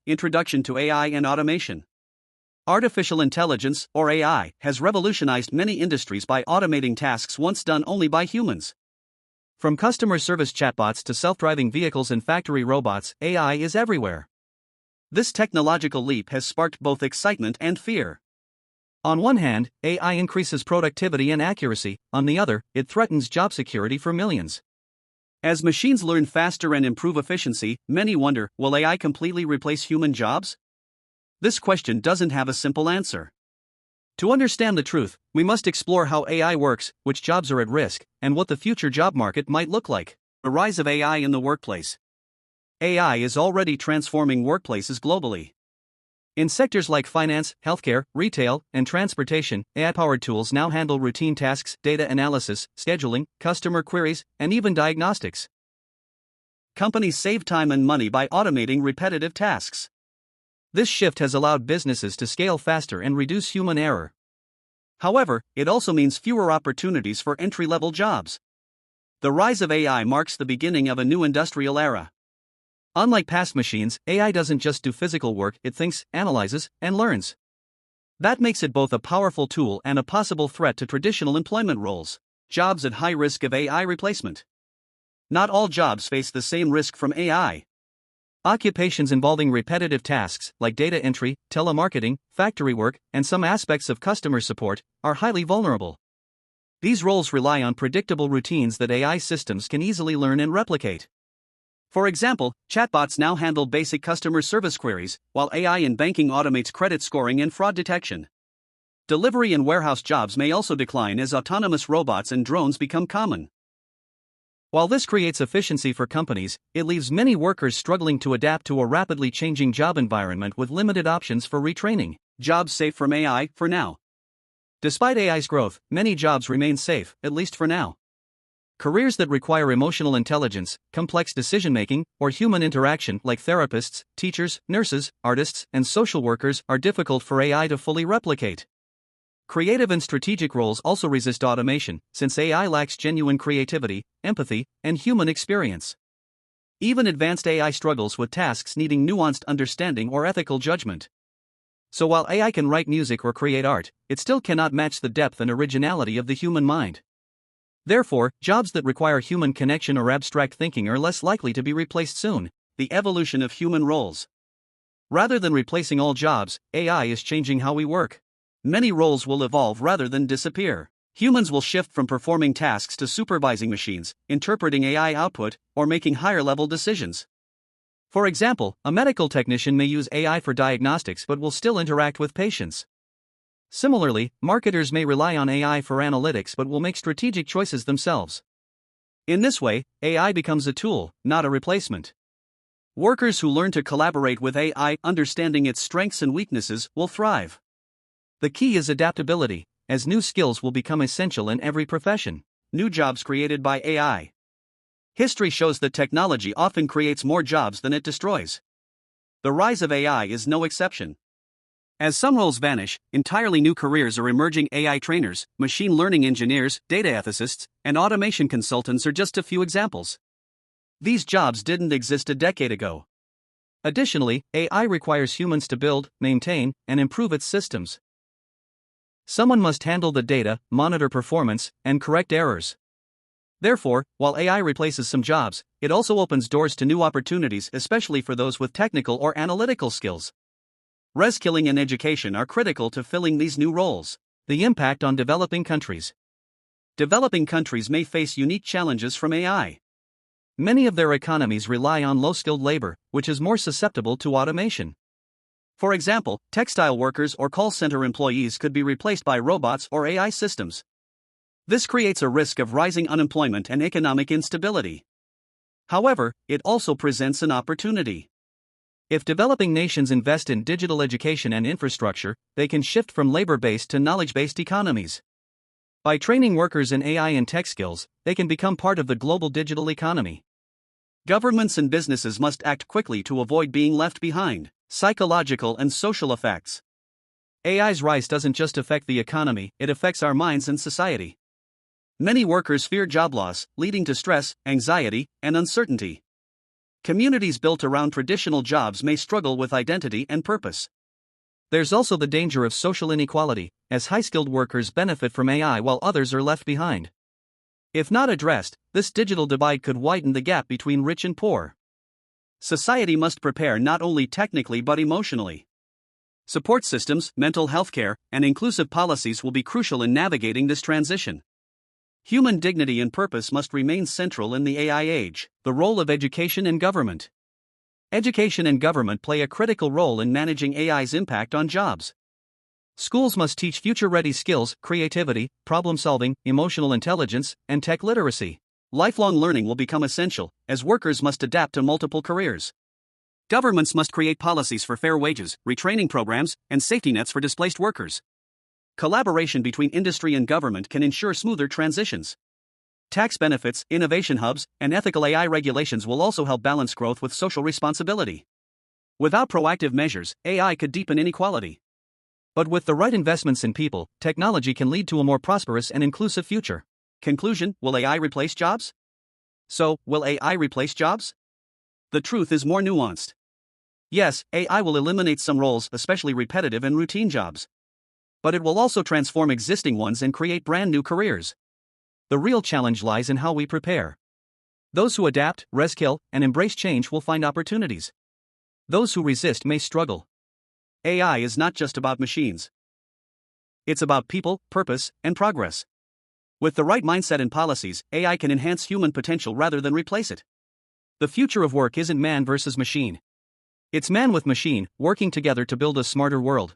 Introduction to AI and Automation. Artificial intelligence, or AI, has revolutionized many industries by automating tasks once done only by humans. From customer service chatbots to self-driving vehicles and factory robots, AI is everywhere. This technological leap has sparked both excitement and fear. On one hand, AI increases productivity and accuracy, on the other, it threatens job security for millions. As machines learn faster and improve efficiency, many wonder, will AI completely replace human jobs? This question doesn't have a simple answer. To understand the truth, we must explore how AI works, which jobs are at risk, and what the future job market might look like. The rise of AI in the workplace. AI is already transforming workplaces globally. In sectors like finance, healthcare, retail, and transportation, AI-powered tools now handle routine tasks, data analysis, scheduling, customer queries, and even diagnostics. Companies save time and money by automating repetitive tasks. This shift has allowed businesses to scale faster and reduce human error. However, it also means fewer opportunities for entry-level jobs. The rise of AI marks the beginning of a new industrial era. Unlike past machines, AI doesn't just do physical work, it thinks, analyzes, and learns. That makes it both a powerful tool and a possible threat to traditional employment roles. Jobs at high risk of AI replacement. Not all jobs face the same risk from AI. Occupations involving repetitive tasks, like data entry, telemarketing, factory work, and some aspects of customer support, are highly vulnerable. These roles rely on predictable routines that AI systems can easily learn and replicate. For example, chatbots now handle basic customer service queries, while AI in banking automates credit scoring and fraud detection. Delivery and warehouse jobs may also decline as autonomous robots and drones become common. While this creates efficiency for companies, it leaves many workers struggling to adapt to a rapidly changing job environment with limited options for retraining. Jobs safe from AI, for now. Despite AI's growth, many jobs remain safe, at least for now. Careers that require emotional intelligence, complex decision-making, or human interaction, like therapists, teachers, nurses, artists, and social workers, are difficult for AI to fully replicate. Creative and strategic roles also resist automation, since AI lacks genuine creativity, empathy, and human experience. Even advanced AI struggles with tasks needing nuanced understanding or ethical judgment. So while AI can write music or create art, it still cannot match the depth and originality of the human mind. Therefore, jobs that require human connection or abstract thinking are less likely to be replaced soon. The evolution of human roles. Rather than replacing all jobs, AI is changing how we work. Many roles will evolve rather than disappear. Humans will shift from performing tasks to supervising machines, interpreting AI output, or making higher-level decisions. For example, a medical technician may use AI for diagnostics but will still interact with patients. Similarly, marketers may rely on AI for analytics but will make strategic choices themselves. In this way, AI becomes a tool, not a replacement. Workers who learn to collaborate with AI, understanding its strengths and weaknesses, will thrive. The key is adaptability, as new skills will become essential in every profession. New jobs created by AI. History shows that technology often creates more jobs than it destroys. The rise of AI is no exception. As some roles vanish, entirely new careers are emerging. AI trainers, machine learning engineers, data ethicists, and automation consultants are just a few examples. These jobs didn't exist a decade ago. Additionally, AI requires humans to build, maintain, and improve its systems. Someone must handle the data, monitor performance, and correct errors. Therefore, while AI replaces some jobs, it also opens doors to new opportunities, especially for those with technical or analytical skills. Reskilling and education are critical to filling these new roles. The impact on developing countries. Developing countries may face unique challenges from AI. Many of their economies rely on low-skilled labor, which is more susceptible to automation. For example, textile workers or call center employees could be replaced by robots or AI systems. This creates a risk of rising unemployment and economic instability. However, it also presents an opportunity. If developing nations invest in digital education and infrastructure, they can shift from labor-based to knowledge-based economies. By training workers in AI and tech skills, they can become part of the global digital economy. Governments and businesses must act quickly to avoid being left behind. Psychological and social effects. AI's rise doesn't just affect the economy, it affects our minds and society. Many workers fear job loss, leading to stress, anxiety, and uncertainty. Communities built around traditional jobs may struggle with identity and purpose. There's also the danger of social inequality, as high-skilled workers benefit from AI while others are left behind. If not addressed, this digital divide could widen the gap between rich and poor. Society must prepare not only technically but emotionally. Support systems, mental health care, and inclusive policies will be crucial in navigating this transition. Human dignity and purpose must remain central in the AI age. The role of education and government. Education and government play a critical role in managing AI's impact on jobs. Schools must teach future-ready skills, creativity, problem-solving, emotional intelligence, and tech literacy. Lifelong learning will become essential, as workers must adapt to multiple careers. Governments must create policies for fair wages, retraining programs, and safety nets for displaced workers. Collaboration between industry and government can ensure smoother transitions. Tax benefits, innovation hubs, and ethical AI regulations will also help balance growth with social responsibility. Without proactive measures, AI could deepen inequality. But with the right investments in people, technology can lead to a more prosperous and inclusive future. Conclusion: will AI replace jobs? So, will AI replace jobs? The truth is more nuanced. Yes, AI will eliminate some roles, especially repetitive and routine jobs. But it will also transform existing ones and create brand new careers. The real challenge lies in how we prepare. Those who adapt, reskill, and embrace change will find opportunities. Those who resist may struggle. AI is not just about machines. It's about people, purpose, and progress. With the right mindset and policies, AI can enhance human potential rather than replace it. The future of work isn't man versus machine. It's man with machine, working together to build a smarter world.